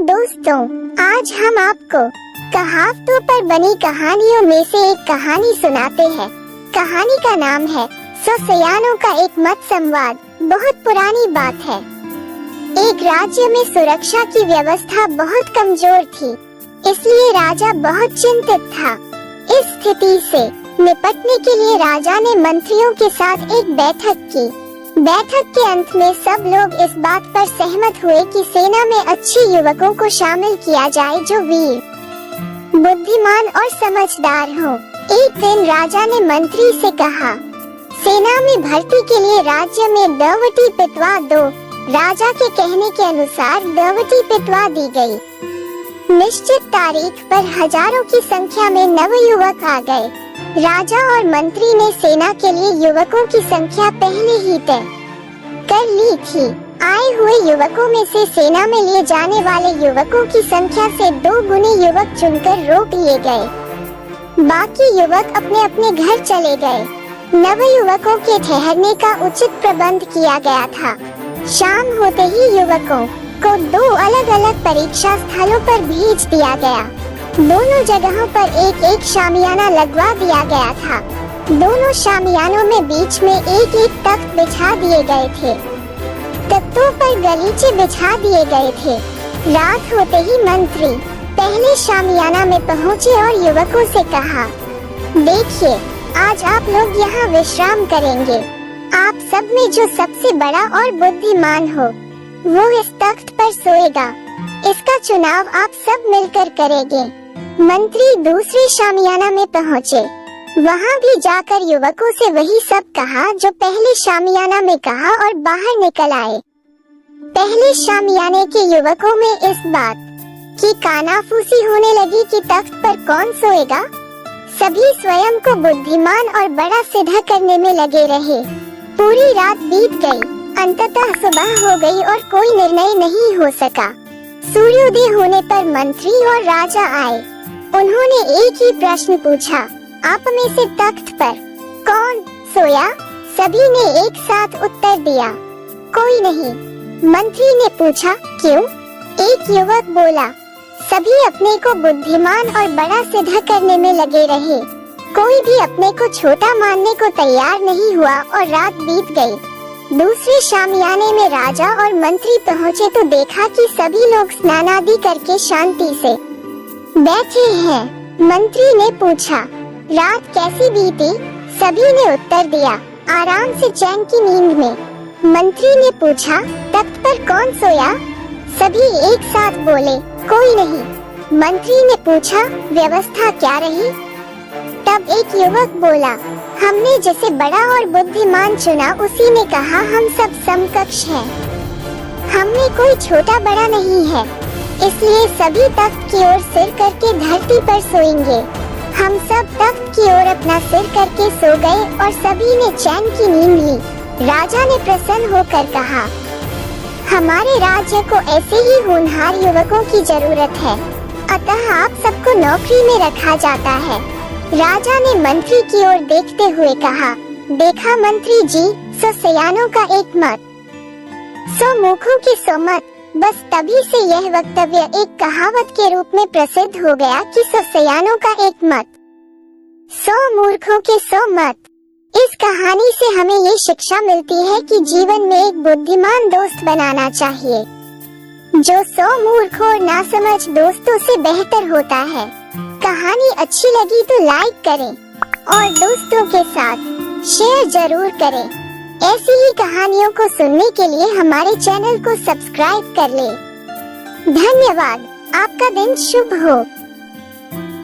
दोस्तों, आज हम आपको कहावतों पर बनी कहानियों में से एक कहानी सुनाते हैं। कहानी का नाम है सौ सयानों का एक मत संवाद। बहुत पुरानी बात है। एक राज्य में सुरक्षा की व्यवस्था बहुत कमजोर थी, इसलिए राजा बहुत चिंतित था। इस स्थिति से निपटने के लिए राजा ने मंत्रियों के साथ एक बैठक की। बैठक के अंत में सब लोग इस बात पर सहमत हुए कि सेना में अच्छे युवकों को शामिल किया जाए जो वीर, बुद्धिमान और समझदार हों। एक दिन राजा ने मंत्री से कहा, सेना में भर्ती के लिए राज्य में दवटी पिटवा दो। राजा के कहने के अनुसार दवटी पिटवा दी गई। निश्चित तारीख पर हजारों की संख्या में नवयुवक आ गए। राजा और मंत्री ने सेना के लिए युवकों की संख्या पहले ही तय कर ली थी। आए हुए युवकों में से सेना में लिए जाने वाले युवकों की संख्या से 2 गुने युवक चुनकर रोक लिए गए। बाकी युवक अपने अपने घर चले गए। नवयुवकों के ठहरने का उचित प्रबंध किया गया था। शाम होते ही युवकों को 2 अलग अलग परीक्षा स्थलों पर भेज दिया गया। दोनों जगहों पर एक एक शामियाना लगवा दिया गया था। दोनों शामियानों में बीच में एक एक तख्त बिछा दिए गए थे। तख्तों पर गलीचे बिछा दिए गए थे। रात होते ही मंत्री पहले शामियाना में पहुँचे और युवकों से कहा, देखिए, आज आप लोग यहाँ विश्राम करेंगे। आप सब में जो सबसे बड़ा और बुद्धिमान हो वो इस तख्त पर सोएगा। इसका चुनाव आप सब मिलकर करेंगे। मंत्री दूसरे शामियाना में पहुँचे। वहाँ भी जाकर युवकों से वही सब कहा जो पहले शामियाना में कहा और बाहर निकल आए। पहले शामियाने के युवकों में इस बात की कानाफूसी होने लगी कि तख्त पर कौन सोएगा। सभी स्वयं को बुद्धिमान और बड़ा सीधा करने में लगे रहे। पूरी रात बीत गई। अंततः सुबह हो गई और कोई निर्णय नहीं हो सका। सूर्योदय होने पर मंत्री और राजा आए। उन्होंने एक ही प्रश्न पूछा, आप में से तख्त पर कौन सोया? सभी ने एक साथ उत्तर दिया, कोई नहीं। मंत्री ने पूछा, क्यों? एक युवक बोला, सभी अपने को बुद्धिमान और बड़ा सीधा करने में लगे रहे। कोई भी अपने को छोटा मानने को तैयार नहीं हुआ और रात बीत गई। दूसरे शामियाने में राजा और मंत्री पहुँचे तो देखा कि सभी लोग स्नान आदि करके शांति से बैठे हैं। मंत्री ने पूछा, रात कैसी बीती? सभी ने उत्तर दिया, आराम से चैन की नींद में। मंत्री ने पूछा, तख्त पर कौन सोया? सभी एक साथ बोले, कोई नहीं। मंत्री ने पूछा, व्यवस्था क्या रही? तब एक युवक बोला, हमने जिसे बड़ा और बुद्धिमान चुना उसी ने कहा हम सब समकक्ष हैं। हमने कोई छोटा बड़ा नहीं है, इसलिए सभी तख्त की ओर सिर करके धरती पर सोएंगे। हम सब तख्त की ओर अपना सिर करके सो गए और सभी ने चैन की नींद ली। राजा ने प्रसन्न होकर कहा, हमारे राज्य को ऐसे ही होनहार युवकों की जरूरत है, अतः आप सबको नौकरी में रखा जाता है। राजा ने मंत्री की ओर देखते हुए कहा, देखा मंत्री जी, 100 सयानों का एक मत, 100 मुखों के 100 मत। बस तभी से यह वक्तव्य एक कहावत के रूप में प्रसिद्ध हो गया कि 100 सयानों का एक मत, 100 मूर्खों के 100 मत। इस कहानी से हमें ये शिक्षा मिलती है कि जीवन में एक बुद्धिमान दोस्त बनाना चाहिए, जो 100 मूर्ख और नासमझ दोस्तों से बेहतर होता है। कहानी अच्छी लगी तो लाइक करें और दोस्तों के साथ शेयर जरूर करें। ऐसी ही कहानियों को सुनने के लिए हमारे चैनल को सब्सक्राइब कर लें। धन्यवाद। आपका दिन शुभ हो।